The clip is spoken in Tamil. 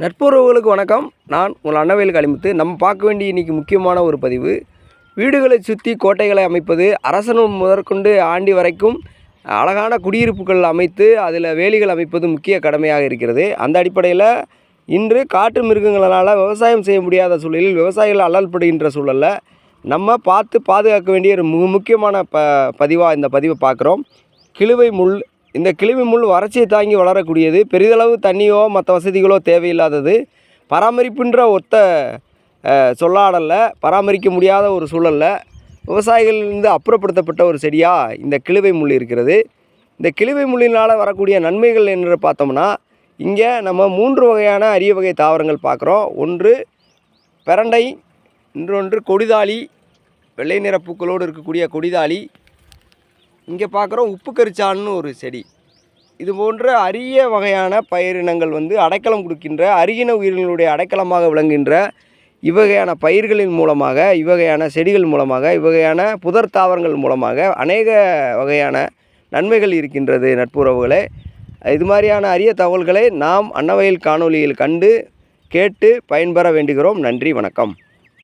நட்புறவுகளுக்கு வணக்கம். நான் உங்கள் அன்னவேல் களிமுத்து. நம்ம பார்க்க வேண்டிய இன்றைக்கி முக்கியமான ஒரு பதிவு, வீடுகளை சுற்றி கோட்டைகளை அமைப்பது, அரசன் முதற்கொண்டு ஆண்டி வரைக்கும் அழகான குடியிருப்புகள் அமைத்து அதில் வேலிகள் அமைப்பது முக்கிய கடமையாக இருக்கிறது. அந்த அடிப்படையில் இன்று காட்டு மிருகங்களால் விவசாயம் செய்ய முடியாத சூழலில் விவசாயிகள் அல்லல்படுகின்ற சூழலில் நம்ம பாதுகாக்க வேண்டிய ஒரு முக்கியமான பதிவாக இந்த பதிவை பார்க்குறோம். கிழுவை முள். இந்த கிழுவி முள் வறட்சியை தாங்கி வளரக்கூடியது. பெரிதளவு தண்ணியோ மற்ற வசதிகளோ தேவையில்லாதது. பராமரிப்புன்ற ஒத்த சொல்லாடலில் பராமரிக்க முடியாத ஒரு சூழலில் விவசாயிகளிலிருந்து அப்புறப்படுத்தப்பட்ட ஒரு செடியாக இந்த கிழுவை முள் இருக்கிறது. இந்த கிழுவை முள்ளினால் வரக்கூடிய நன்மைகள் என்று பார்த்தோம்னா, இங்கே நம்ம 3 வகையான அரிய வகை தாவரங்கள் பார்க்குறோம். ஒன்று பெரண்டை, இன்னொன்று கொடிதாளி, வெள்ளை நிற பூக்களோடு இருக்கக்கூடிய கொடிதாளி. இங்கே பார்க்குறோம் உப்பு கரிச்சான்னு ஒரு செடி. இது போன்ற அரிய வகையான பயிரினங்கள் அடைக்கலம் கொடுக்கின்ற அருகின உயிரினுடைய அடைக்கலமாக விளங்குகின்ற இவ்வகையான பயிர்களின் மூலமாக, இவ்வகையான செடிகள் மூலமாக, இவ்வகையான புதர் தாவரங்கள் மூலமாக அநேக வகையான நன்மைகள் இருக்கின்றது. நட்புறவுகளே, இது மாதிரியான அரிய தகவல்களை நாம் அன்னவயல் காணொலியில் கண்டு கேட்டு பயன்பெற வேண்டுகிறோம். நன்றி, வணக்கம்.